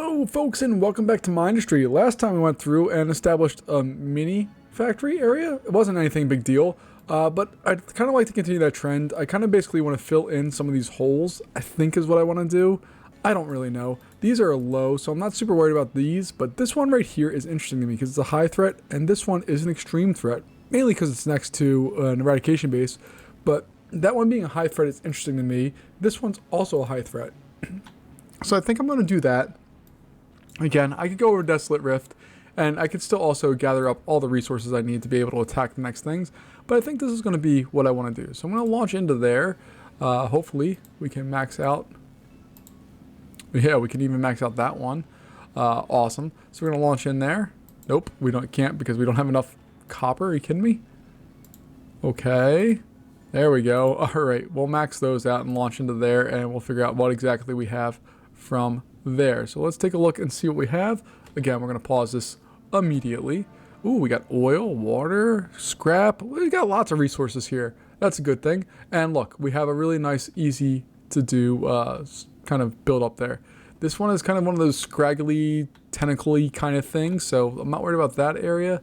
Hello folks and welcome back to Mindustry. Last time we went through and established a mini factory area. It wasn't anything big deal, but I'd kind of like to continue that trend. I kind of basically want to fill in some of these holes, I think is what I want to do. I don't really know. These are low, so I'm not super worried about these, but this one right here is interesting to me because it's a high threat, and this one is an extreme threat, mainly because it's next to an eradication base, but that one being a high threat is interesting to me. This one's also a high threat. So I think I'm going to do that. Again, I could go over Desolate Rift, and I could still also gather up all the resources I need to be able to attack the next things, but I think this is going to be what I want to do. So I'm going to launch into there. Hopefully, we can max out. Yeah, we can even max out that one. Awesome. So we're going to launch in there. Nope, we can't because we don't have enough copper. Are you kidding me? Okay. There we go. All right, we'll max those out and launch into there, and we'll figure out what exactly we have from there. So let's take a look and see what we have. Again, we're going to pause this immediately. Ooh, we got oil, water, scrap. We got lots of resources here. That's a good thing. And look, we have a really nice, easy to do kind of build up there. This one is kind of one of those scraggly, tentacle-y kind of things, so I'm not worried about that area.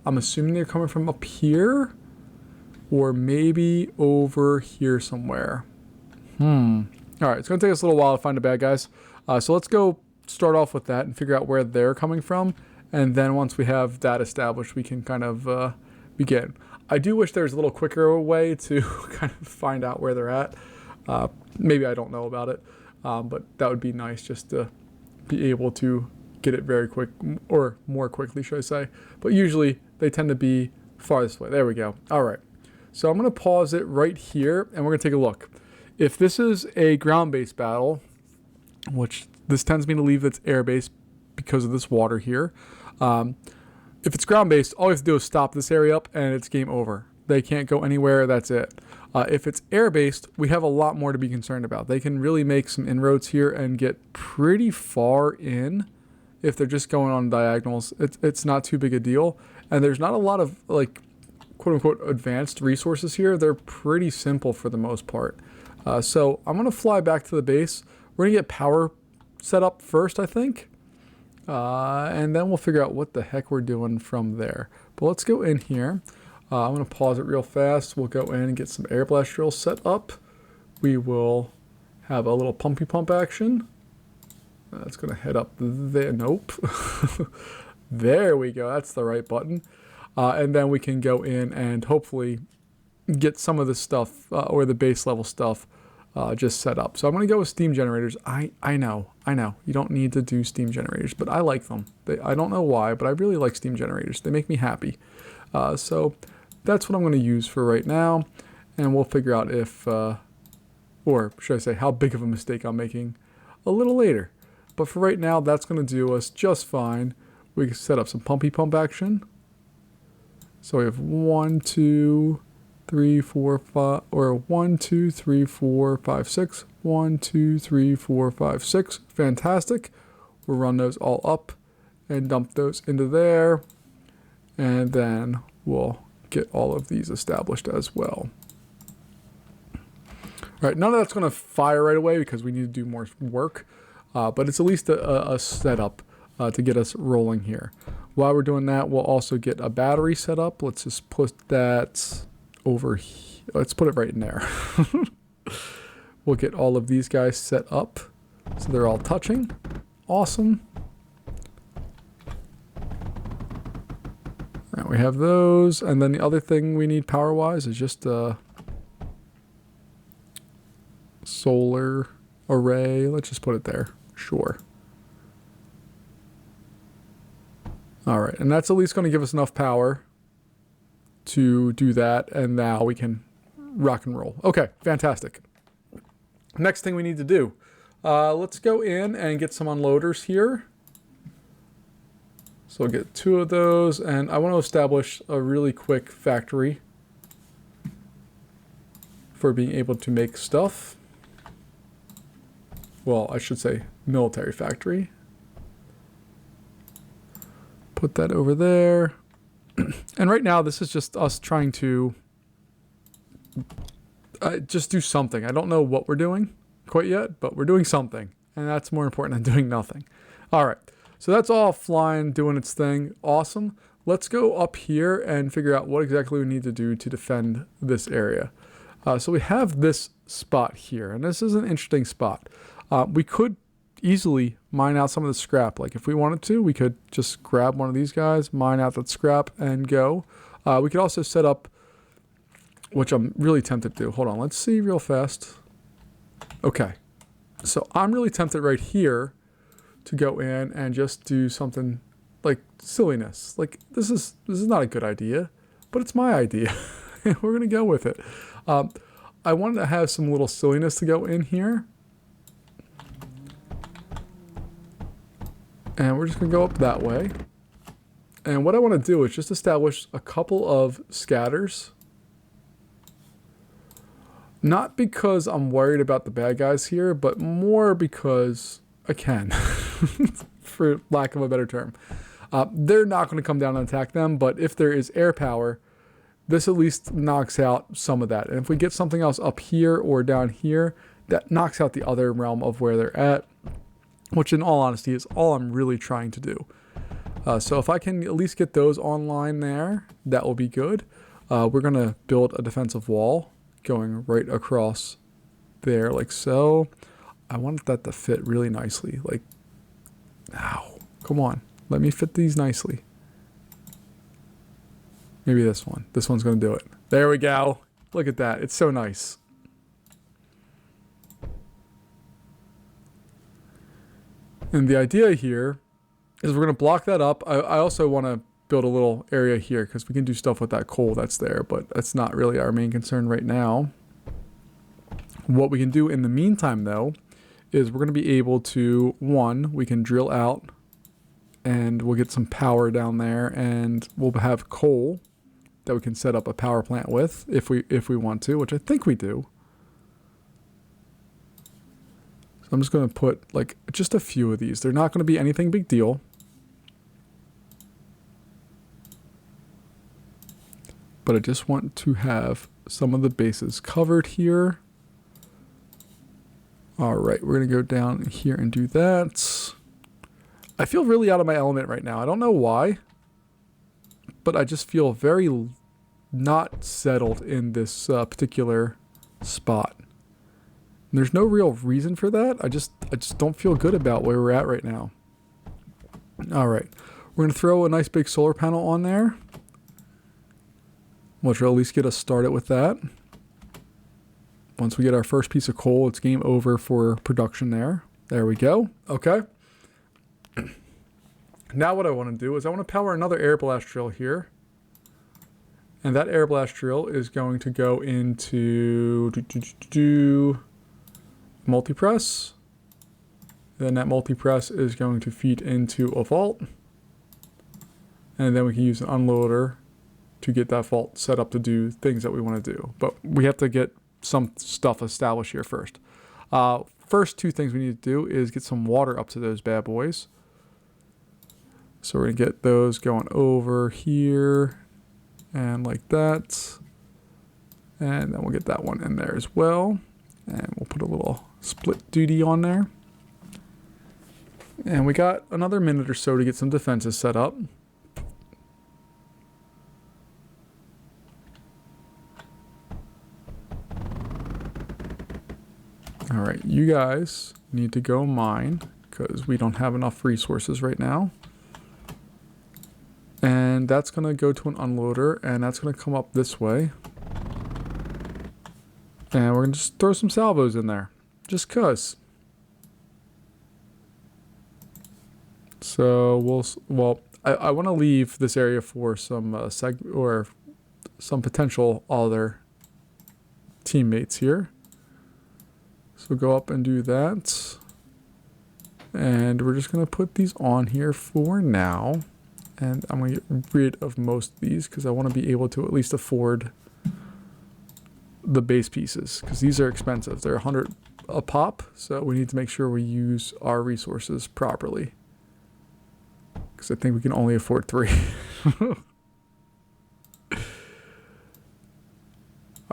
I'm assuming they're coming from up here or maybe over here somewhere. All right, it's going to take us a little while to find the bad guys. So let's go start off with that and figure out where they're coming from. And then once we have that established, we can kind of begin. I do wish there was a little quicker way to kind of find out where they're at. Maybe I don't know about it, but that would be nice just to be able to get it very quick, or more quickly, should I say. But usually they tend to be farthest away. There we go. All right. So I'm going to pause it right here, and we're going to take a look. If this is a ground-based battle, which this tends me to leave its air-based because of this water here. If it's ground-based, all you have to do is stop this area up, and it's game over. They can't go anywhere. That's it. If it's air-based, we have a lot more to be concerned about. They can really make some inroads here and get pretty far in if they're just going on diagonals. It's not too big a deal, and there's not a lot of, like, quote-unquote advanced resources here. They're pretty simple for the most part. So I'm going to fly back to the base. We're going to get power set up first, I think. And then we'll figure out what the heck we're doing from there. But let's go in here. I'm going to pause it real fast. We'll go in and get some air blast drills set up. We will have a little pumpy pump action. That's going to head up there. Nope. There we go. That's the right button. And then we can go in and hopefully get some of this stuff or the base level stuff just set up. So I'm going to go with steam generators. I know. You don't need to do steam generators, but I like them. I don't know why, but I really like steam generators. They make me happy. So that's what I'm going to use for right now. And we'll figure out if, or should I say, how big of a mistake I'm making a little later. But for right now, that's going to do us just fine. We can set up some pumpy pump action. So we have 1, 2, 3, 4, 5, or 1, 2, 3, 4, 5, 6. 1, 2, 3, 4, 5, 6. Fantastic. We'll run those all up and dump those into there. And then we'll get all of these established as well. All right, none of that's going to fire right away because we need to do more work. But it's at least a setup to get us rolling here. While we're doing that, we'll also get a battery set up. Let's just put that over here. Let's put it right in there. We'll get all of these guys set up so they're all touching. Awesome. All right, we have those. And then the other thing we need power-wise is just a solar array. Let's just put it there. Sure. All right, and that's at least going to give us enough power to do that, and now we can rock and roll. Okay, fantastic. Next thing we need to do, let's go in and get some unloaders here. So we'll get 2 of those, and I want to establish a really quick factory for being able to make stuff. Well, I should say military factory. Put that over there. And right now, this is just us trying to just do something. I don't know what we're doing quite yet, but we're doing something. and that's more important than doing nothing. All right, so that's all flying, doing its thing. Awesome. Let's go up here and figure out what exactly we need to do to defend this area. So we have this spot here, and this is an interesting spot. We could easily mine out some of the scrap. Like if we wanted to, we could just grab one of these guys, mine out that scrap, and go. We could also set up, which I'm really tempted to do. Hold on, let's see real fast. Okay, so I'm really tempted right here to go in and just do something like silliness. Like this is not a good idea, but it's my idea. We're gonna go with it. I wanted to have some little silliness to go in here. And we're just gonna go up that way. And what I want to do is just establish a couple of scatters. Not because I'm worried about the bad guys here, but more because I can, for lack of a better term. They're not going to come down and attack them, but if there is air power, this at least knocks out some of that. And if we get something else up here or down here, that knocks out the other realm of where they're at, which in all honesty is all I'm really trying to do. So if I can at least get those online there, that will be good. We're going to build a defensive wall going right across there like so. I want that to fit really nicely. Like, ow, come on. Let me fit these nicely. Maybe this one. This one's going to do it. There we go. Look at that. It's so nice. And the idea here is we're going to block that up. I also want to build a little area here because we can do stuff with that coal that's there, but that's not really our main concern right now. What we can do in the meantime, though, is we're going to be able to, one, we can drill out and we'll get some power down there, and we'll have coal that we can set up a power plant with if we want to, which I think we do. So I'm just going to put like just a few of these. They're not going to be anything big deal. But I just want to have some of the bases covered here. All right, we're going to go down here and do that. I feel really out of my element right now. I don't know why, but I just feel very not settled in this particular spot. And there's no real reason for that. I just don't feel good about where we're at right now. All right, we're going to throw a nice big solar panel on there, which will at least get us started with that. Once we get our first piece of coal, it's game over for production there. There we go. Okay. Now what I want to do is I want to power another air blast drill here. And that air blast drill is going to go into multi-press. Then that multi-press is going to feed into a vault. And then we can use an unloader to get that vault set up to do things that we want to do. But we have to get some stuff established here first. First two things we need to do is get some water up to those bad boys. So we're going to get those going over here and like that. And then we'll get that one in there as well. And we'll put a little split duty on there. And we got another minute or so to get some defenses set up. All right, you guys need to go mine because we don't have enough resources right now. And that's going to go to an unloader, and that's going to come up this way. And we're going to just throw some salvos in there, just cause. So I want to leave this area for some some potential other teammates here. So go up and do that. And we're just going to put these on here for now. And I'm going to get rid of most of these because I want to be able to at least afford the base pieces because these are expensive. They're 100 a pop, so we need to make sure we use our resources properly because I think we can only afford 3. All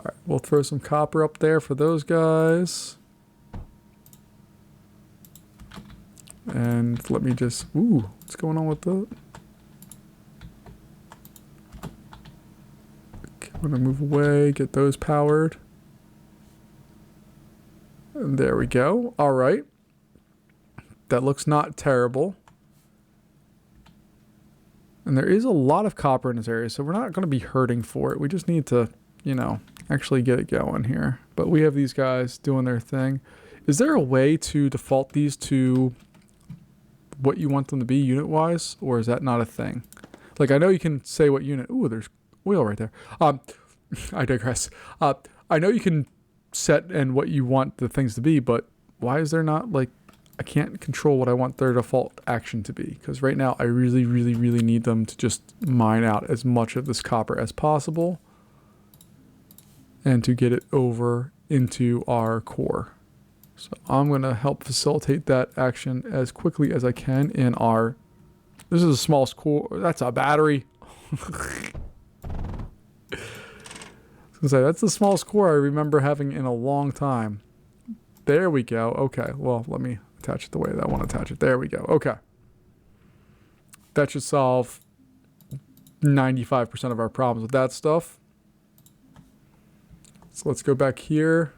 right, we'll throw some copper up there for those guys. And let me just, ooh, what's going on with the, okay, I'm gonna move away, get those powered. And there we go. All right. That looks not terrible. And there is a lot of copper in this area, so we're not going to be hurting for it. We just need to, you know, actually get it going here. But we have these guys doing their thing. Is there a way to default these to what you want them to be unit-wise, or is that not a thing? Like, I know you can say what unit. Ooh, there's oil right there. I digress. I know you can set and what you want the things to be, but why is there not, like, I can't control what I want their default action to be, because right now I really, really, really need them to just mine out as much of this copper as possible and to get it over into our core. So I'm going to help facilitate that action as quickly as I can in our... This is the smallest core. That's a battery. I was going to say, that's the smallest core I remember having in a long time. There we go. Okay, well, let me attach it the way that I want to attach it. There we go. Okay. That should solve 95% of our problems with that stuff. So let's go back here.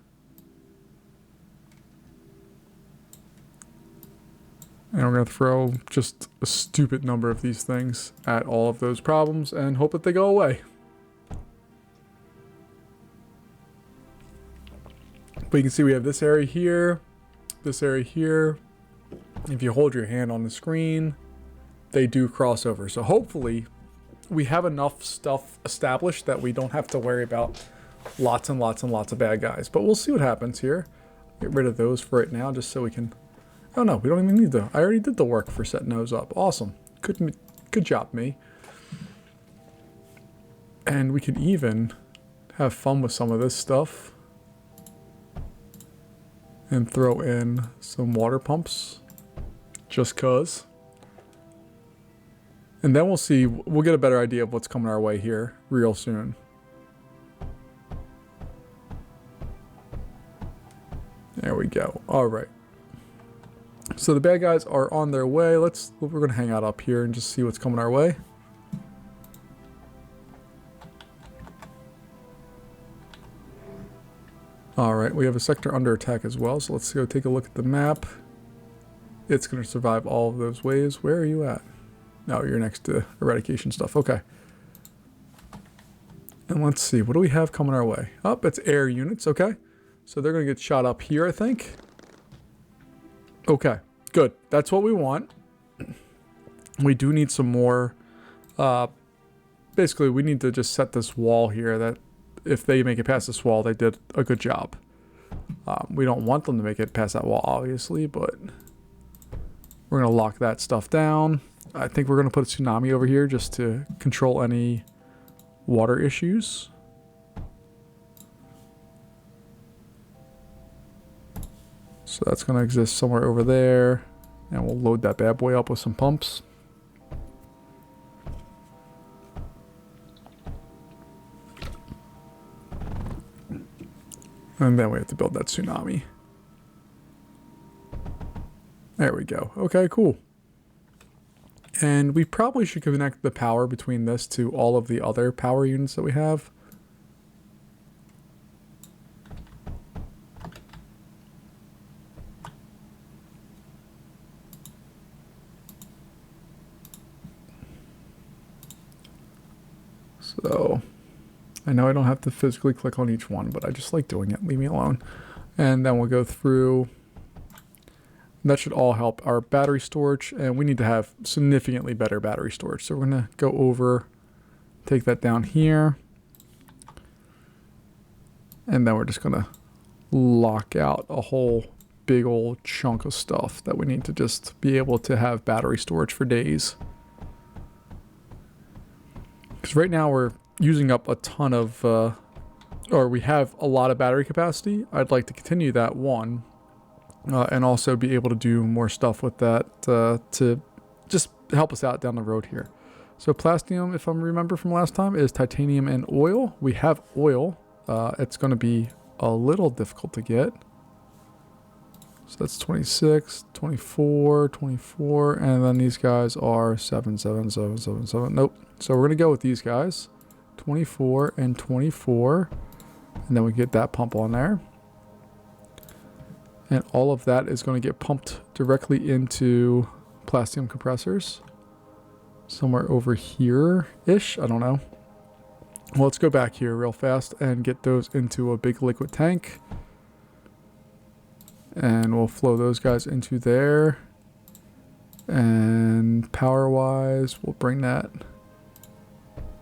And we're going to throw just a stupid number of these things at all of those problems and hope that they go away. But you can see we have this area here, this area here. If you hold your hand on the screen, they do cross over. So hopefully we have enough stuff established that we don't have to worry about lots and lots and lots of bad guys. But we'll see what happens here. Get rid of those for right now just so we can... Oh no, we don't even need to. I already did the work for setting those up. Awesome. Good job, me. And we can even have fun with some of this stuff. And throw in some water pumps. Just cause. And then we'll see, we'll get a better idea of what's coming our way here real soon. There we go. All right. So the bad guys are on their way. We're going to hang out up here and just see what's coming our way. All right, we have a sector under attack as well. So let's go take a look at the map. It's going to survive all of those waves. Where are you at? No, you're next to eradication stuff. Okay. And let's see, what do we have coming our way? Oh, it's air units. Okay. So they're going to get shot up here, I think. Okay, good. That's what we want. We do need some more. Basically, we need to just set this wall here that if they make it past this wall, they did a good job. We don't want them to make it past that wall, obviously, but we're going to lock that stuff down. I think we're going to put a tsunami over here just to control any water issues. So that's going to exist somewhere over there. And we'll load that bad boy up with some pumps. And then we have to build that tsunami. There we go. Okay, cool. And we probably should connect the power between this to all of the other power units that we have. So, I know I don't have to physically click on each one, but I just like doing it. Leave me alone. And then we'll go through. That should all help our battery storage, and we need to have significantly better battery storage. So we're going to go over, take that down here. And then we're just going to lock out a whole big old chunk of stuff that we need to just be able to have battery storage for days. Because right now we're using up a ton of, or we have a lot of battery capacity. I'd like to continue that one, and also be able to do more stuff with that to just help us out down the road here. So platinum, if I remember from last time, is titanium and oil. We have oil. It's going to be a little difficult to get. So that's 26, 24, 24, and then these guys are 7, 7, 7, 7, 7. Nope. So we're going to go with these guys. 24 and 24. And then we get that pump on there. And all of that is going to get pumped directly into plastium compressors. Somewhere over here-ish. I don't know. Well, let's go back here real fast and get those into a big liquid tank. And we'll flow those guys into there. And power-wise, we'll bring that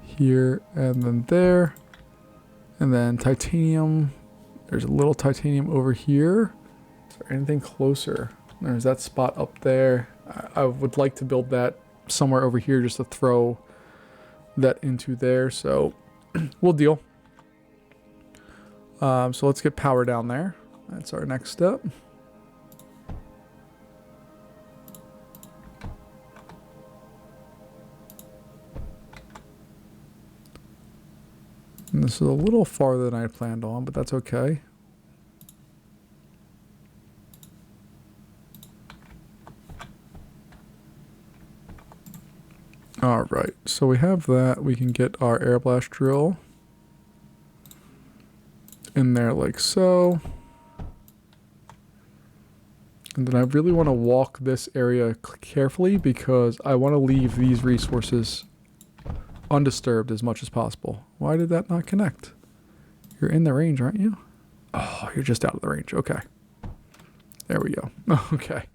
here and then there. And then titanium. There's a little titanium over here. Is there anything closer? There's that spot up there. I would like to build that somewhere over here just to throw that into there. So we'll deal. So let's get power down there. That's our next step. And this is a little farther than I had planned on, but that's okay. All right, so we have that. We can get our air blast drill in there like so. And then I really want to walk this area carefully because I want to leave these resources undisturbed as much as possible. Why did that not connect? You're in the range, aren't you? Oh, you're just out of the range. Okay. There we go. Okay.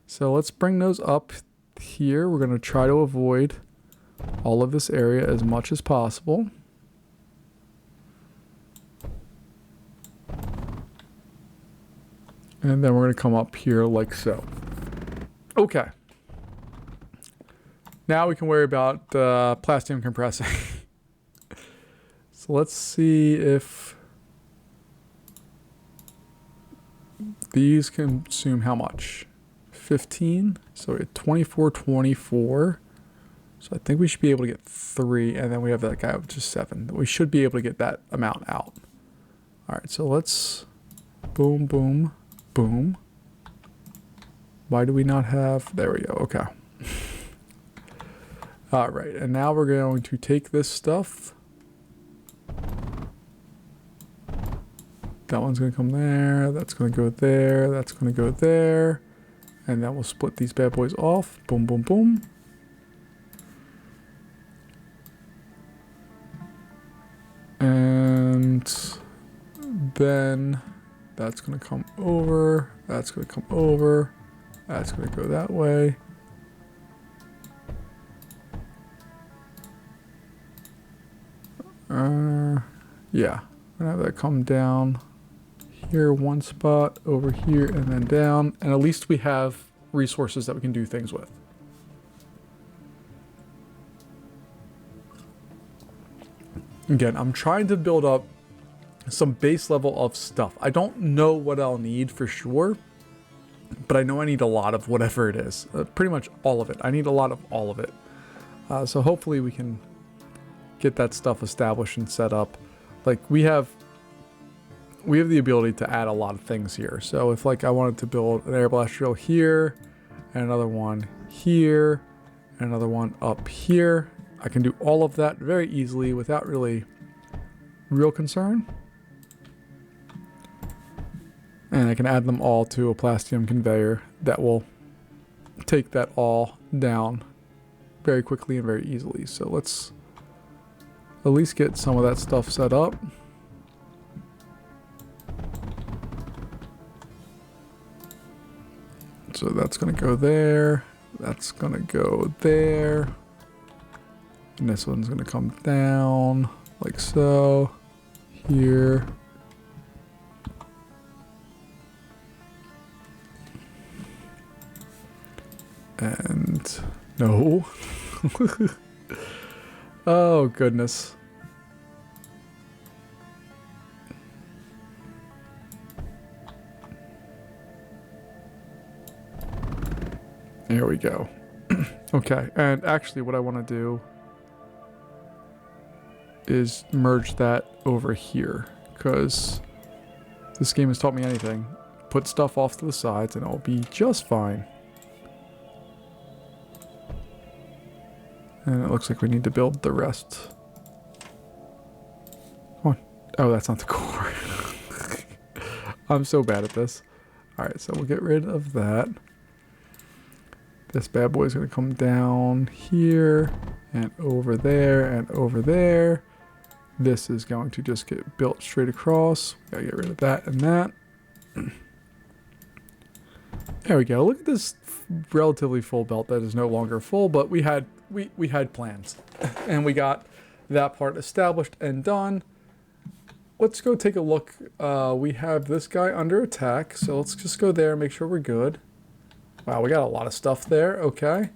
So let's bring those up here. We're going to try to avoid all of this area as much as possible. And then we're going to come up here like so. Okay. Now we can worry about plastium compressing. So let's see if these consume how much? 15. So at 24, 24. So I think we should be able to get 3. And then we have that guy with just 7. We should be able to get that amount out. All right, so let's boom, boom, boom. Why do we not have? There we go. Okay. All right, and now we're going to take this stuff. That one's going to come there. That's going to go there. That's going to go there. And then we'll split these bad boys off. Boom, boom, boom. And then that's going to come over. That's going to come over. That's going to go that way. Yeah, I'm gonna have that come down here, one spot over here, and then down. And at least we have resources that we can do things with. Again, I'm trying to build up some base level of stuff. I don't know what I'll need for sure, but I know I need a lot of whatever it is. Pretty much all of it. I need a lot of all of it. So hopefully we can get that stuff established and set up. Like we have the ability to add a lot of things here. So if like I wanted to build an air blast drill here, and another one here, and another one up here, I can do all of that very easily without really real concern. And I can add them all to a plastium conveyor that will take that all down very quickly and very easily. So let's at least get some of that stuff set up. So that's going to go there. That's going to go there. And this one's going to come down like so. Here. And no. Oh, goodness. There we go. Okay, and actually what I want to do is merge that over here, because this game has taught me anything. put stuff off to the sides and it'll be just fine. And it looks like we need to build the rest. Come on. Oh, that's not the core. I'm so bad at this. Alright, so we'll get rid of that. This bad boy is going to come down here and over there and over there. This is going to just get built straight across. Gotta get rid of that and that. There we go. Look at this relatively full belt that is no longer full, but we had plans. And we got that part established and done. Let's go take a look. We have this guy under attack, so let's just go there and make sure we're good. Wow, we got a lot of stuff there. Okay.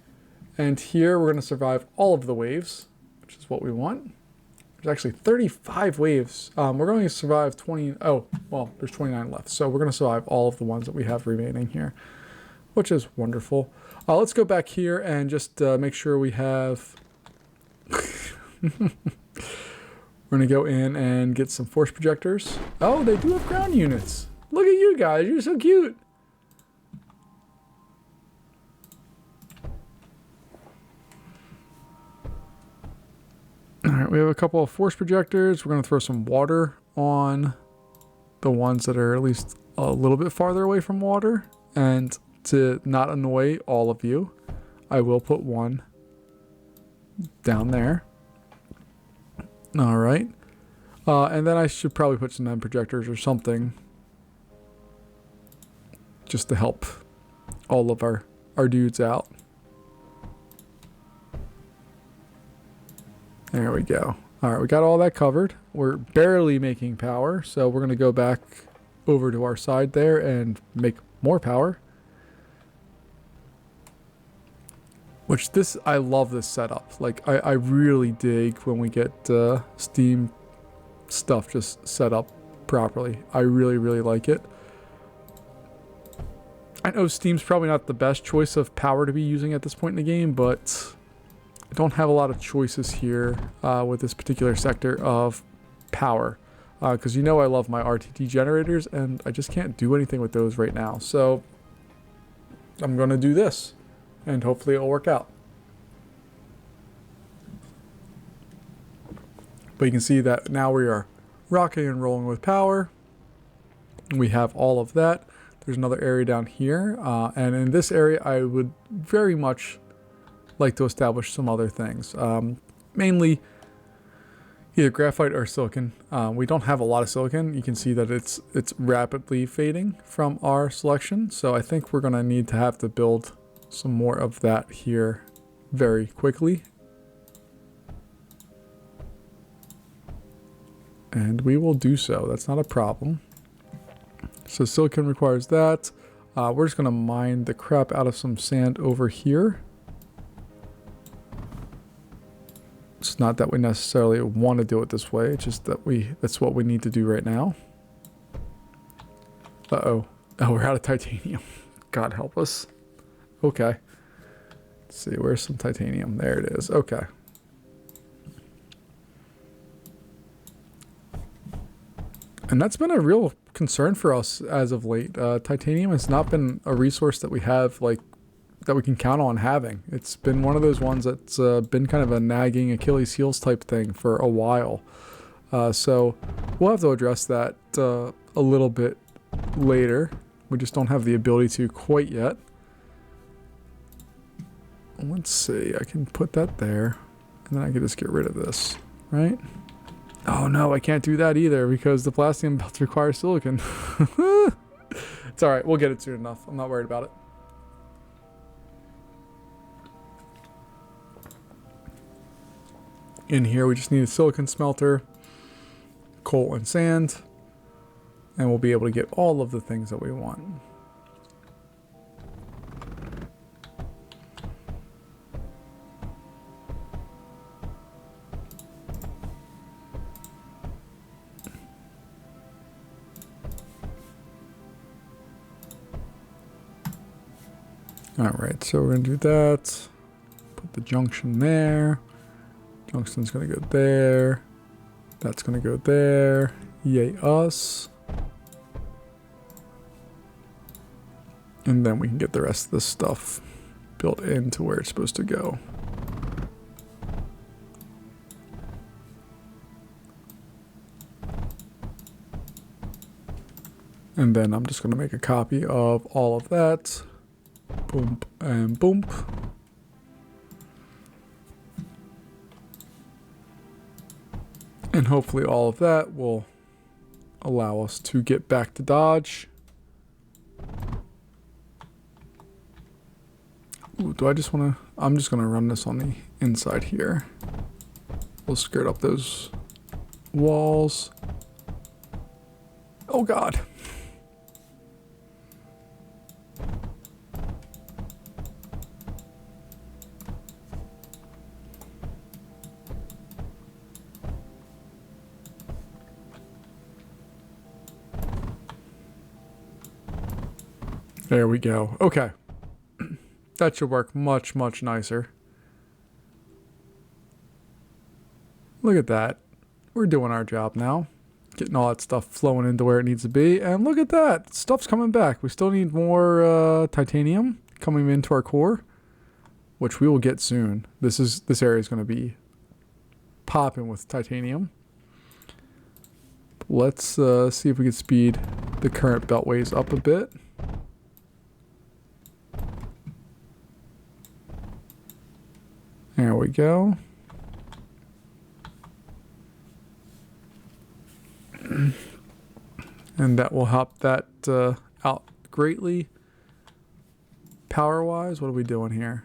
And here we're going to survive all of the waves, which is what we want. There's actually 35 waves. We're going to survive 20. Oh, well, there's 29 left. So we're going to survive all of the ones that we have remaining here, which is wonderful. Let's go back here and just make sure we have... We're going to go in and get some force projectors. Oh, they do have ground units. Look at you guys. You're so cute. Alright, we have a couple of force projectors. We're going to throw some water on the ones that are at least a little bit farther away from water. And to not annoy all of you, I will put one down there. Alright. And then I should probably put some end projectors or something just to help all of our dudes out. There we go. Alright, we got all that covered. We're barely making power, so we're going to go back over to our side there and make more power. Which I love this setup. Like, I really dig when we get Steam stuff just set up properly. I really, really like it. I know Steam's probably not the best choice of power to be using at this point in the game, but I don't have a lot of choices here with this particular sector of power. Because you know I love my RTT generators, and I just can't do anything with those right now. So I'm going to do this, and hopefully it'll work out. But you can see that now we are rocking and rolling with power. We have all of that. There's another area down here. And in this area, I would very much like to establish some other things. Mainly either graphite or silicon. We don't have a lot of silicon. You can see that it's rapidly fading from our selection. So I think we're going to need to have to build some more of that here very quickly. And we will do so. That's not a problem. So silicon requires that. We're just going to mine the crap out of some sand over here. It's not that we necessarily want to do it this way. It's just that that's what we need to do right now. Uh-oh. Oh, we're out of titanium. God help us. Okay. Let's see, where's some titanium? There it is. Okay. And that's been a real concern for us as of late. Titanium has not been a resource that we have, like, that we can count on having. It's been one of those ones that's been kind of a nagging Achilles heels type thing for a while. So we'll have to address that a little bit later. We just don't have the ability to quite yet. Let's see, I can put that there, and then I can just get rid of this, right? Oh no, I can't do that either because the platinum belts require silicon. It's alright, we'll get it soon enough. I'm not worried about it. In here we just need a silicon smelter, coal and sand, and we'll be able to get all of the things that we want. Alright, so we're going to do that. Put the junction there. Tungsten's going to go there. That's going to go there. Yay us. And then we can get the rest of this stuff built into where it's supposed to go. And then I'm just going to make a copy of all of that. Boom and boom. And hopefully all of that will allow us to get back to Dodge. Ooh, do I just want to... I'm just going to run this on the inside here. We'll skirt up those walls. Oh God. There we go. Okay. That should work much, much nicer. Look at that. We're doing our job now. Getting all that stuff flowing into where it needs to be. And look at that. Stuff's coming back. We still need more titanium coming into our core, which we will get soon. This area is going to be popping with titanium. Let's see if we can speed the current beltways up a bit. There we go. And that will help that out greatly. Power-wise, what are we doing here?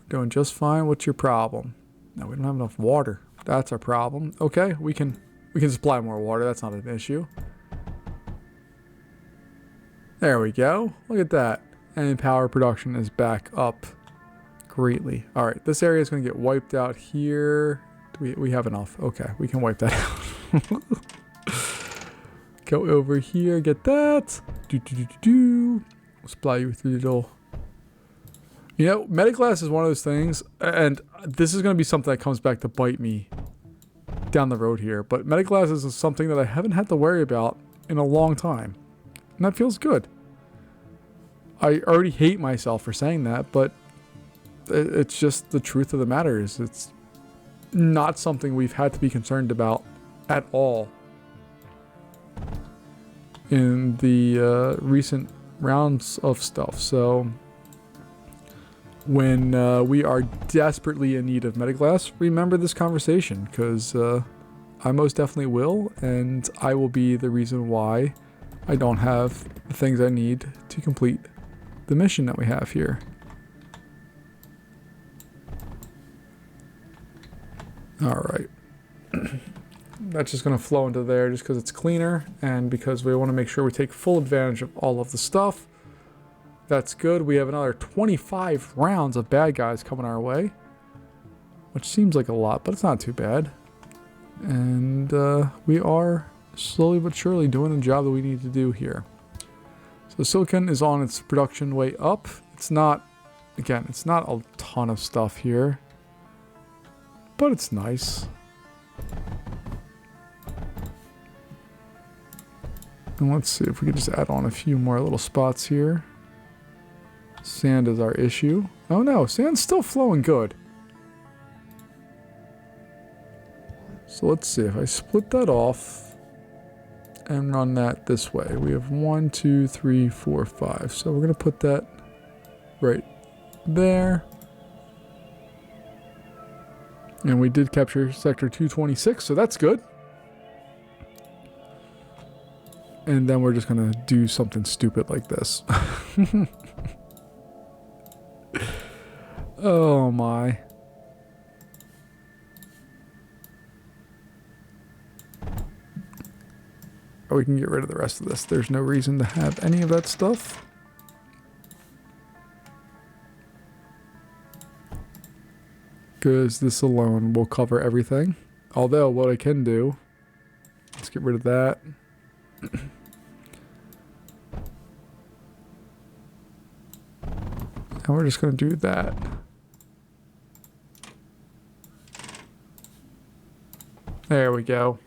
We're doing just fine. What's your problem? No, we don't have enough water. That's our problem. Okay, we can supply more water. That's not an issue. There we go. Look at that. And power production is back up greatly. All right, this area is going to get wiped out here. We have enough. Okay, we can wipe that out. Go over here, get that. Supply you with your little... You know, Metaglass is one of those things, and this is going to be something that comes back to bite me down the road here, but Metaglass is something that I haven't had to worry about in a long time, and that feels good. I already hate myself for saying that, but it's just the truth of the matter is it's not something we've had to be concerned about at all in the recent rounds of stuff. So when we are desperately in need of Metaglass, remember this conversation, because I most definitely will, and I will be the reason why I don't have the things I need to complete the mission that we have here. Alright. That's just going to flow into there just because it's cleaner and because we want to make sure we take full advantage of all of the stuff. That's good. We have another 25 rounds of bad guys coming our way, which seems like a lot, but it's not too bad. And we are slowly but surely doing the job that we need to do here. So silicon is on its production way up. It's not, again, it's not a ton of stuff here, but it's nice. And let's see if we can just add on a few more little spots here. Sand is our issue. Oh no, sand's still flowing good. So let's see if I split that off and run that this way. We have 1, 2, 3, 4, 5. So we're going to put that right there. And we did capture sector 226, so that's good. And then we're just going to do something stupid like this. Oh my. Or we can get rid of the rest of this. There's no reason to have any of that stuff. Because this alone will cover everything. Although, what I can do... Let's get rid of that. And we're just going to do that. There we go.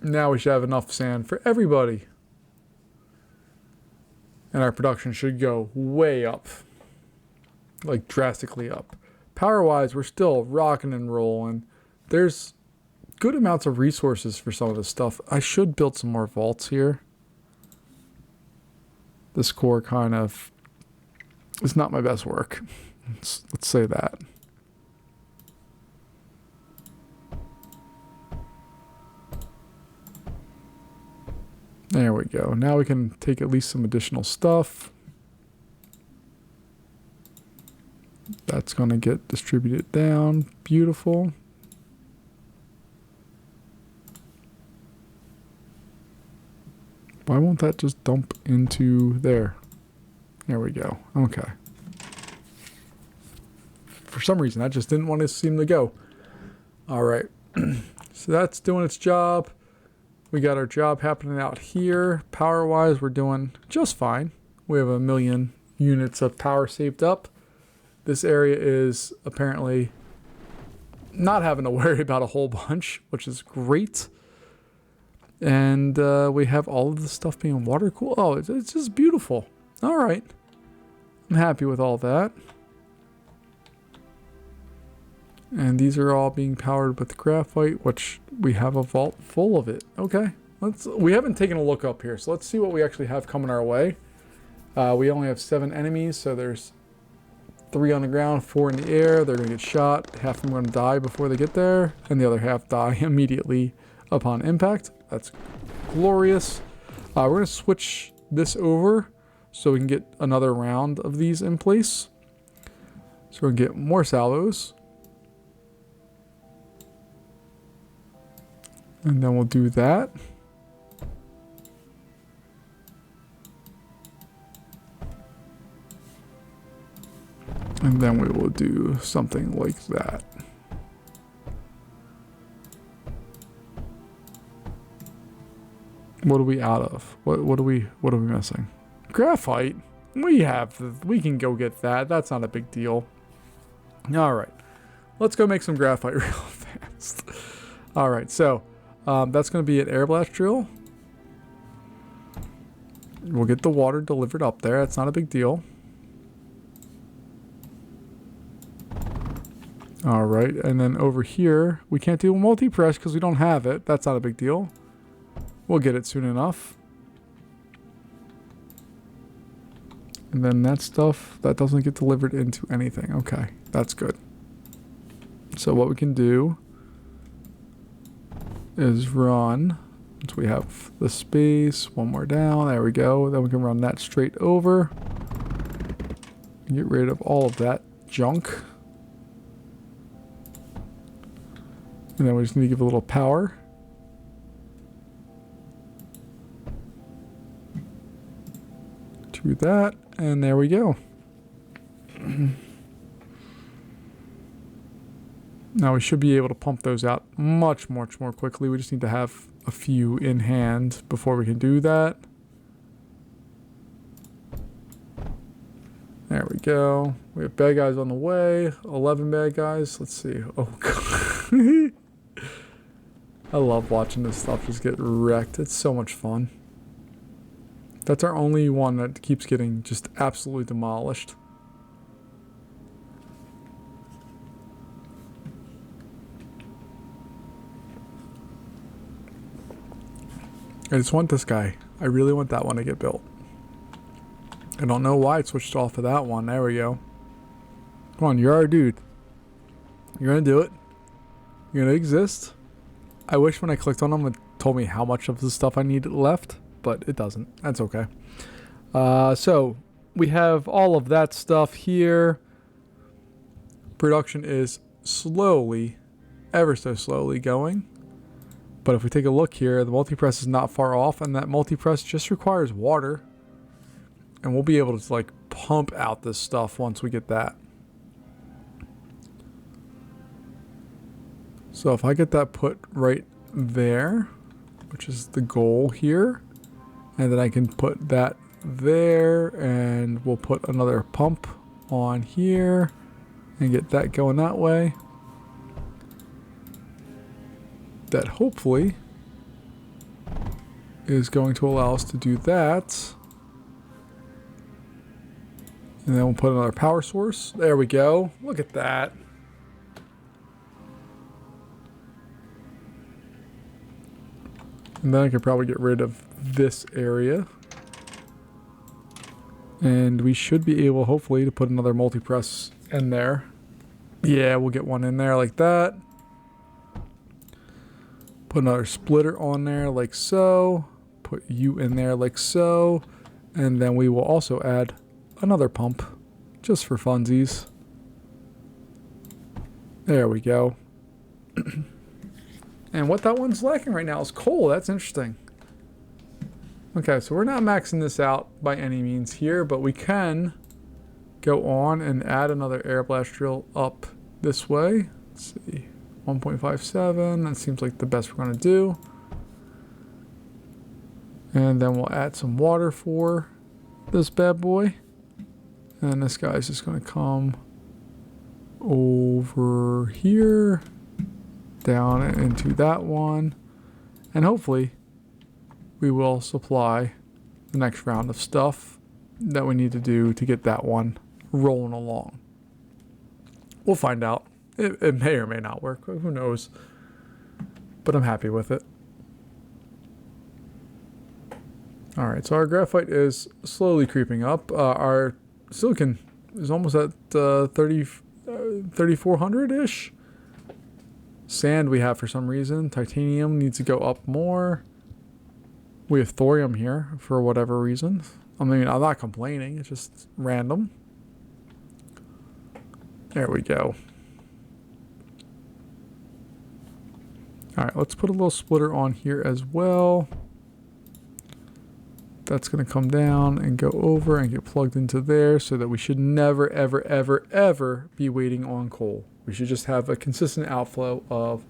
Now we should have enough sand for everybody. And our production should go way up. Like drastically up. Power-wise, we're still rocking and rolling. There's good amounts of resources for some of this stuff. I should build some more vaults here. This core kind of is not my best work. Let's say that. There we go. Now we can take at least some additional stuff. That's going to get distributed down. Beautiful. Why won't that just dump into there? There we go. Okay. For some reason, that just didn't want to seem to go. All right. So that's doing its job. We got our job happening out here. Power-wise, we're doing just fine. We have 1 million units of power saved up. This area is apparently not having to worry about a whole bunch, which is great. And we have all of the stuff being water cool. Oh, it's just beautiful. All right. I'm happy with all that. And these are all being powered with graphite, which we have a vault full of it. Okay. We haven't taken a look up here, so let's see what we actually have coming our way. We only have 7 enemies, so there's 3 on the ground, 4 in the air. They're going to get shot. Half of them are going to die before they get there, and the other half die immediately upon impact. That's glorious. We're going to switch this over so we can get another round of these in place. So we're going to get more salvos. And then we'll do that. And then we will do something like that. What are we out of? What are we missing? Graphite? We can go get that. That's not a big deal. All right. Let's go make some graphite real fast. All right. So, that's going to be an air blast drill. We'll get the water delivered up there. That's not a big deal. All right. And then over here, we can't do a multi-press because we don't have it. That's not a big deal. We'll get it soon enough. And then that stuff, that doesn't get delivered into anything. Okay, that's good. So what we can do is run, once we have the space, one more down, there we go. Then we can run that straight over. Get rid of all of that junk. And then we just need to give a little power. To that, and there we go. Now we should be able to pump those out much more quickly. We just need to have a few in hand before we can do that. There we go. We have bad guys on the way. 11 bad guys. Let's see. Oh, God. I love watching this stuff just get wrecked. It's so much fun. That's our only one that keeps getting just absolutely demolished. I just want this guy. I really want that one to get built. I don't know why it switched off of that one. There we go. Come on, you're our dude. You're going to do it. You're going to exist. I wish when I clicked on them it told me how much of the stuff I needed left. But it doesn't. That's okay. So we have all of that stuff here. Production is slowly, ever so slowly going. But if we take a look here, the multi-press is not far off, and that multi-press just requires water. And we'll be able to like pump out this stuff once we get that. So if I get that put right there, which is the goal here, and then I can put that there, and we'll put another pump on here and get that going that way. That hopefully is going to allow us to do that. And then we'll put another power source. There we go. Look at that. And then I could probably get rid of this area. And we should be able, hopefully, to put another multi-press in there. Yeah, we'll get one in there like that. Put another splitter on there like so. Put you in there like so. And then we will also add another pump just for funsies. There we go. And what that one's lacking right now is coal. That's interesting. Okay, so we're not maxing this out by any means here, but we can go on and add another air blast drill up this way. Let's see, 1.57. That seems like the best we're going to do. And then we'll add some water for this bad boy. And this guy's just going to come over here, down into that one, and hopefully we will supply the next round of stuff that we need to do to get that one rolling along. We'll find out. It may or may not work. Who knows? But I'm happy with it. Alright, so our graphite is slowly creeping up. Our silicon is almost at 3,400-ish. Sand we have for some reason. Titanium needs to go up more. We have thorium here for whatever reason. I mean, I'm not complaining. It's just random. There we go. Alright, let's put a little splitter on here as well. That's going to come down and go over and get plugged into there so that we should never, ever, ever, ever be waiting on coal. We should just have a consistent outflow of,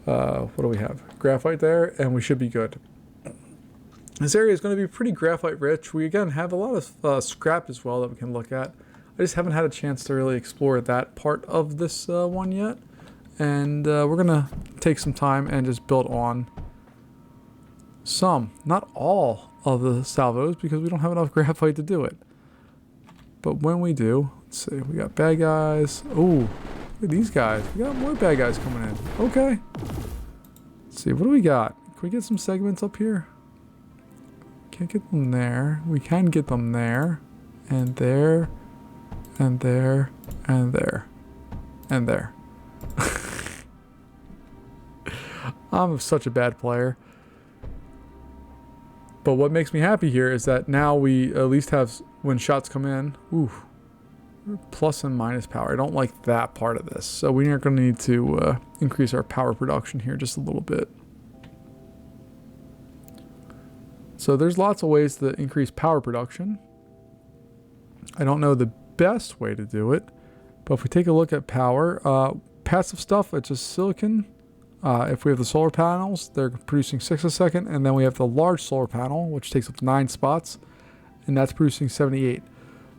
what do we have? Graphite there, and we should be good. This area is going to be pretty graphite rich. We, again, have a lot of scrap as well that we can look at. I just haven't had a chance to really explore that part of this one yet. And we're going to take some time and just build on some, not all of the salvos, because we don't have enough graphite to do it. But when we do, let's see, we got bad guys. Oh, look at these guys. We got more bad guys coming in. Okay. Let's see, what do we got? Can we get some segments up here? Can't get them there. We can get them there. And there. And there. And there. And there. I'm such a bad player. But what makes me happy here is that now we at least have, when shots come in, ooh, plus and minus power. I don't like that part of this. So we are going to need to increase our power production here just a little bit. So there's lots of ways to increase power production. I don't know the best way to do it, but if we take a look at power, passive stuff, it's just silicon. If we have the solar panels, they're producing 6 a second, and then we have the large solar panel, which takes up 9 spots, and that's producing 78.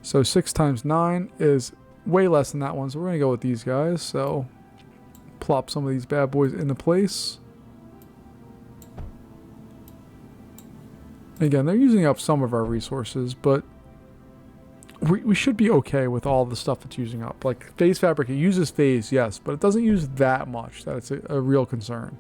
So 6 times 9 is way less than that one, so we're going to go with these guys. So plop some of these bad boys into place. Again, they're using up some of our resources, but we should be okay with all the stuff it's using up. Like phase fabric, it uses phase, yes, but it doesn't use that much that it's a real concern.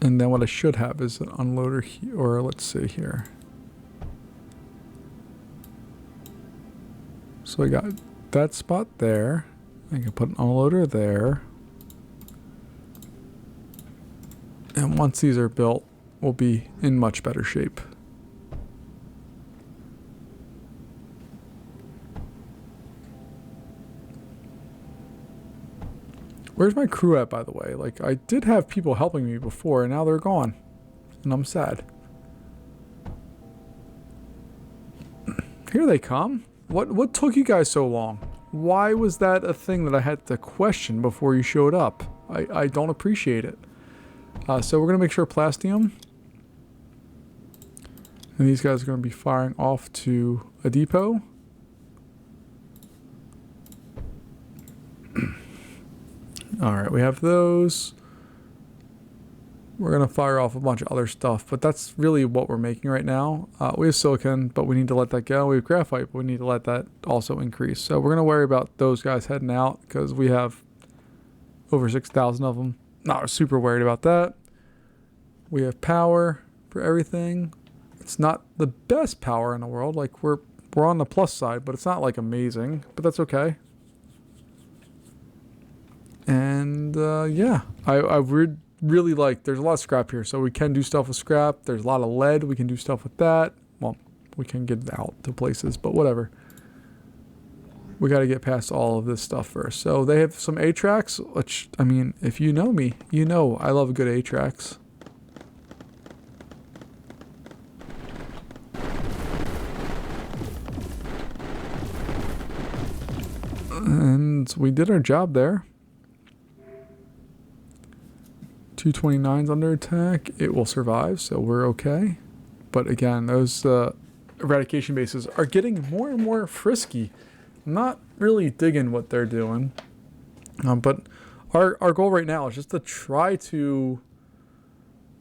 And then what I should have is an unloader here, or let's see here. So I got that spot there. I can put an unloader there. And once these are built, we'll be in much better shape. Where's my crew at, by the way? Like, I did have people helping me before, and now they're gone. And I'm sad. Here they come. What took you guys so long? Why was that a thing that I had to question before you showed up? I don't appreciate it. So we're going to make sure plastium. And these guys are going to be firing off to a depot. All right, we have those. We're going to fire off a bunch of other stuff, but that's really what we're making right now. We have silicon, but we need to let that go. We have graphite, but we need to let that also increase. So we're going to worry about those guys heading out because we have over 6,000 of them. Not super worried about that. We have power for everything. It's not the best power in the world. Like we're on the plus side, but it's not like amazing, but that's okay. And yeah, I really like, there's a lot of scrap here, so we can do stuff with scrap. There's a lot of lead, we can do stuff with that. Well, we can get it out to places, but whatever. We got to get past all of this stuff first. So they have some A-tracks, which, I mean, if you know me, you know I love good A-tracks. And we did our job there. 229's under attack. It will survive, so we're okay. But again, those eradication bases are getting more and more frisky. I'm not really digging what they're doing. But our goal right now is just to try to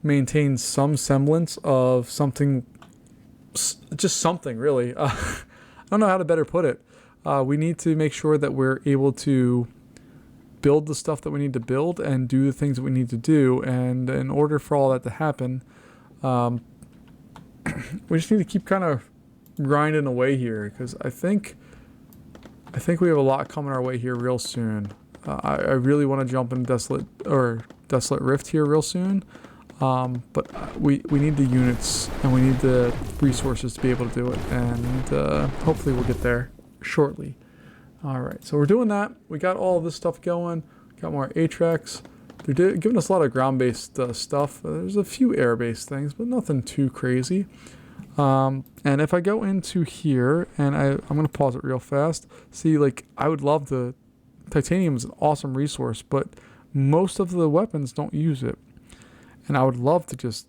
maintain some semblance of something, just something really. I don't know how to better put it. We need to make sure that we're able to build the stuff that we need to build and do the things that we need to do. And in order for all that to happen, we just need to keep kind of grinding away here, because I think we have a lot coming our way here real soon. I really want to jump in Desolate Rift here real soon. But we need the units and we need the resources to be able to do it. And hopefully we'll get there shortly. All right, so we're doing that. We got all of this stuff going. Got more A-tracks. They're giving us a lot of ground-based stuff. There's a few air-based things, but nothing too crazy. And if I go into here, and I'm going to pause it real fast. See, like, I would love the... Titanium is an awesome resource, but most of the weapons don't use it. And I would love to just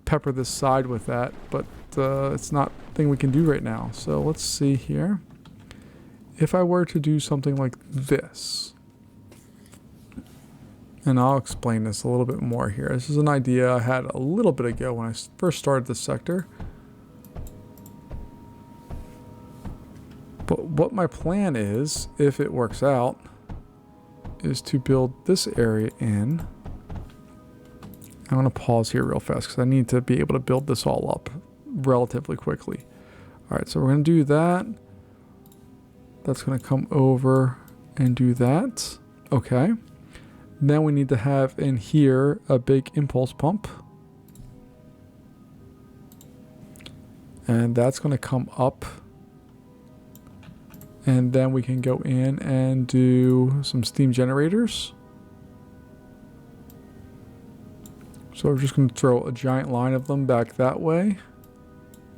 pepper this side with that, but it's not a thing we can do right now. So let's see here. If I were to do something like this, and I'll explain this a little bit more here. This is an idea I had a little bit ago when I first started this sector. But what my plan is, if it works out, is to build this area in. I'm going to pause here real fast because I need to be able to build this all up relatively quickly. All right, so we're going to do that. That's going to come over and do that. Okay. Then we need to have in here a big impulse pump. And that's going to come up. And then we can go in and do some steam generators. So we're just going to throw a giant line of them back that way.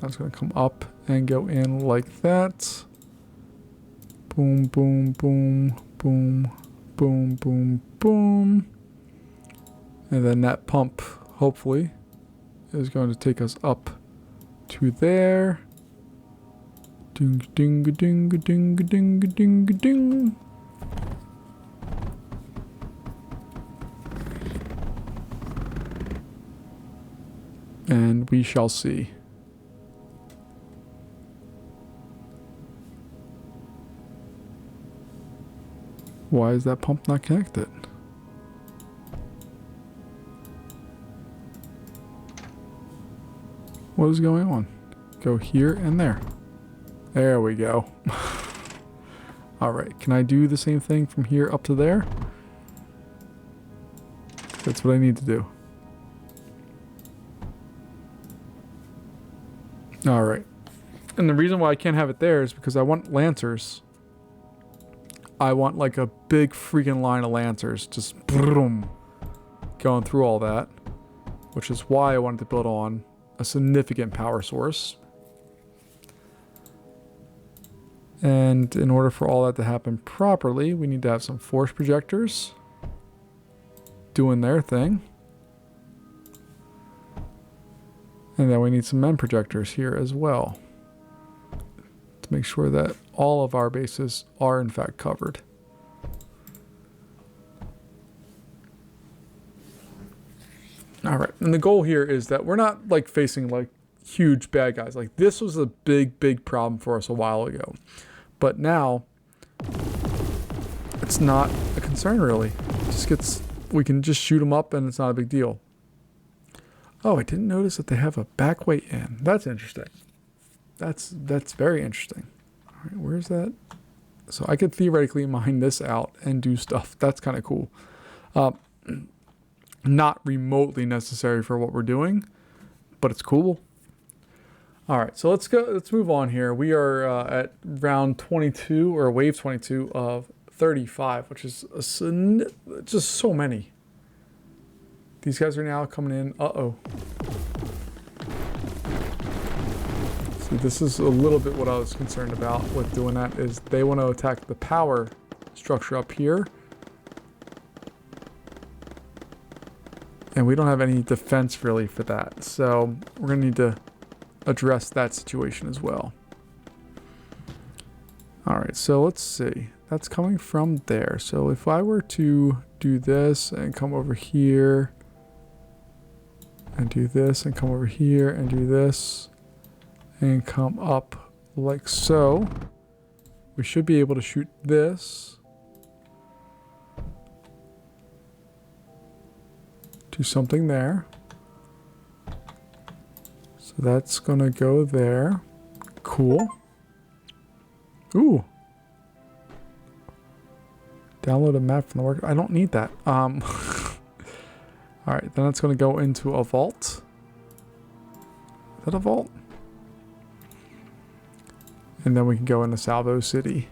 That's going to come up and go in like that. Boom, boom, boom, boom, boom, boom, boom. And then that pump, hopefully, is going to take us up to there. Ding, ding, ding, ding, ding, ding, ding. And we shall see. Why is that pump not connected? What is going on? Go here and there. There we go. Alright, can I do the same thing from here up to there? That's what I need to do. Alright. And the reason why I can't have it there is because I want lancers. I want like a big freaking line of lancers just boom, going through all that, which is why I wanted to build on a significant power source. And in order for all that to happen properly, we need to have some force projectors doing their thing. And then we need some MEM projectors here as well to make sure that all of our bases are in fact covered. All right, and the goal here is that we're not like facing like huge bad guys. Like this was a big problem for us a while ago, but now it's not a concern really. It just gets, we can just shoot them up and it's not a big deal. Oh, I didn't notice that they have a back way in. That's interesting. That's very interesting. All right, where's that? So I could theoretically mine this out and do stuff. That's kind of cool. Not remotely necessary for what we're doing, but it's cool. All right, so let's move on here. We are at round 22 or wave 22 of 35, which is just so many. These guys are now coming in. Uh-oh. See, this is a little bit what I was concerned about with doing that, is they want to attack the power structure up here. And we don't have any defense really for that. So we're going to need to address that situation as well. All right, so let's see. That's coming from there. So if I were to do this and come over here and do this and come over here and do this and come up like so, we should be able to shoot this. Do something there. So that's gonna go there. Cool. Ooh. Download a map from the work. I don't need that. All right, then it's gonna go into a vault. Is that a vault? And then we can go into Salvo City.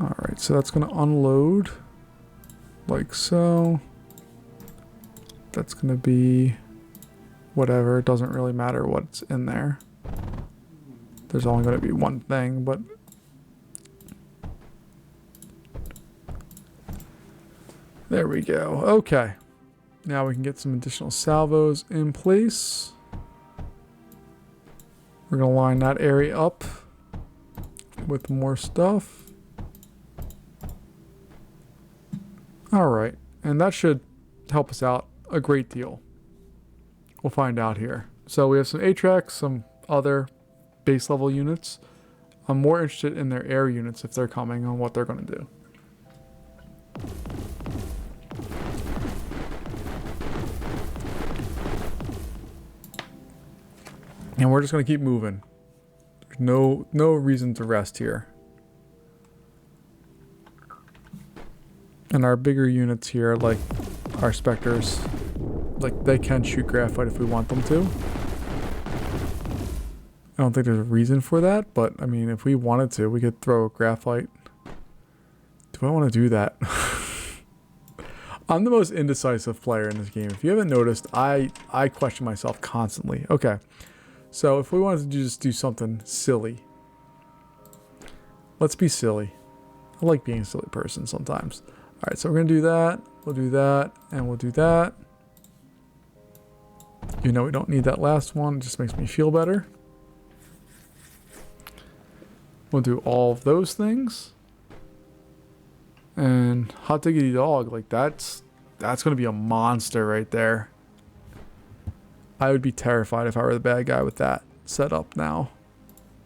All right, so that's gonna unload like so. That's gonna be whatever. It doesn't really matter what's in there. There's only gonna be one thing, but there we go. Okay. Now we can get some additional salvos in place. We're gonna line that area up with more stuff. All right, and that should help us out a great deal. We'll find out here. So we have some ATRACs, some other base level units. I'm more interested in their air units if they're coming, on what they're going to do. And we're just going to keep moving. There's no reason to rest here. And our bigger units here, like our Spectres, like they can shoot graphite if we want them to. I don't think there's a reason for that, but I mean, if we wanted to, we could throw graphite. Do I want to do that? I'm the most indecisive player in this game. If you haven't noticed, I question myself constantly. Okay, so if we wanted to just do something silly, let's be silly. I like being a silly person sometimes. All right, so we're gonna do that, we'll do that, and we'll do that. You know, we don't need that last one, it just makes me feel better. We'll do all of those things. And hot diggity dog, like that's gonna be a monster right there. I would be terrified if I were the bad guy with that set up now.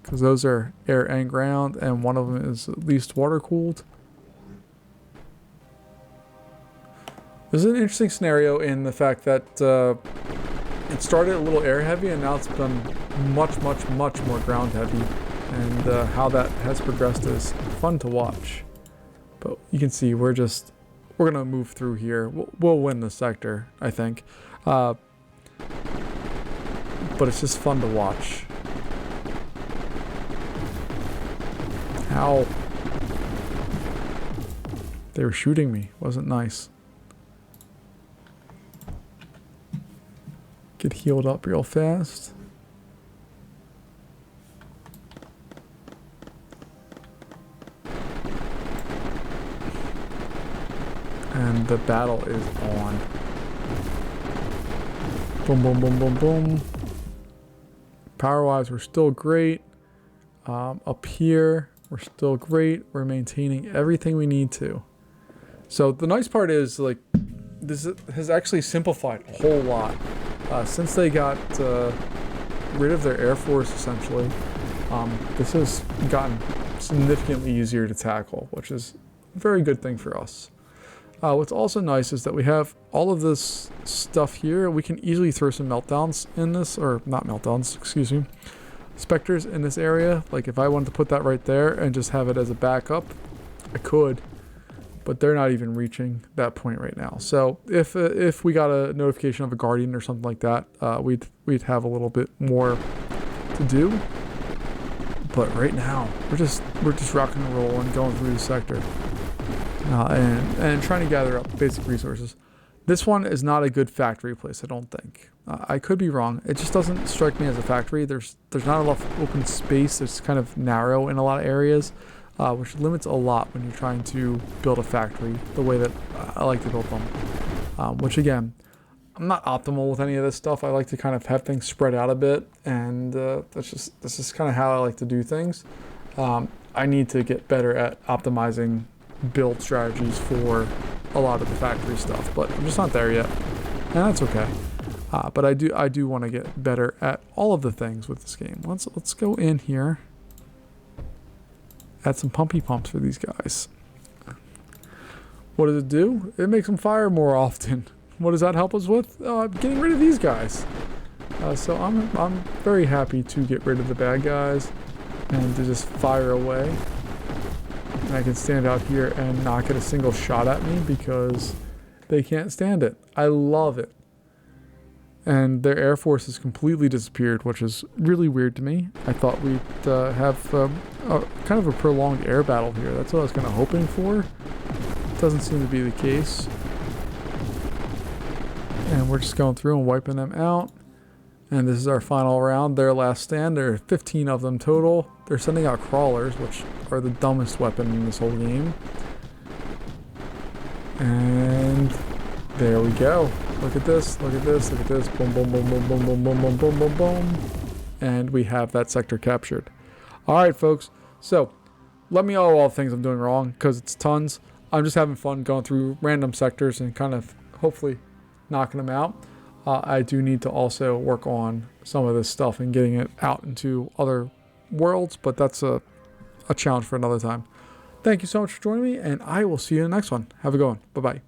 Because those are air and ground, and one of them is at least water cooled. This is an interesting scenario in the fact that it started a little air heavy and now it's been much more ground heavy. And how that has progressed is fun to watch. But you can see we're gonna move through here. We'll win the sector, I think. But it's just fun to watch. Ow. They were shooting me. Wasn't nice. Get healed up real fast. And the battle is on. Boom, boom, boom, boom, boom. Power-wise, we're still great. Up here, we're still great. We're maintaining everything we need to. So the nice part is, like, this has actually simplified a whole lot. Since they got rid of their Air Force, essentially, this has gotten significantly easier to tackle, which is a very good thing for us. What's also nice is that we have all of this stuff here. We can easily throw some meltdowns in this, or not meltdowns, excuse me, specters in this area. Like if I wanted to put that right there and just have it as a backup, I could, but they're not even reaching that point right now. So if we got a notification of a guardian or something like that, we'd have a little bit more to do. But right now, we're just rocking and rolling, going through the sector, and trying to gather up basic resources. This one is not a good factory place, I don't think. I could be wrong. It just doesn't strike me as a factory. There's not enough open space. It's kind of narrow in a lot of areas, which limits a lot when you're trying to build a factory the way that I like to build them. Which again, I'm not optimal with any of this stuff. I like to kind of have things spread out a bit, and this is kind of how I like to do things. I need to get better at optimizing build strategies for a lot of the factory stuff, but I'm just not there yet, and that's okay. But I do want to get better at all of the things with this game. Let's go in here, add some pumpy pumps for these guys. What does it do? It makes them fire more often. What does that help us with? Getting rid of these guys. So I'm very happy to get rid of the bad guys and to just fire away. And I can stand out here and not get a single shot at me because they can't stand it. I love it. And their Air Force has completely disappeared, which is really weird to me. I thought we'd have kind of a prolonged air battle here. That's what I was kind of hoping for. Doesn't seem to be the case. And we're just going through and wiping them out. And this is our final round. Their last stand. There are 15 of them total. They're sending out crawlers, which are the dumbest weapon in this whole game. And there we go. Look at this, look at this, look at this. Boom, boom, boom, boom, boom, boom, boom, boom, boom, boom, boom. And we have that sector captured. All right, folks. So let me know all the things I'm doing wrong, because it's tons. I'm just having fun going through random sectors and kind of hopefully knocking them out. I do need to also work on some of this stuff and getting it out into other worlds, but that's a challenge for another time. Thank you so much for joining me, and I will see you in the next one. Have a good one. Bye-bye.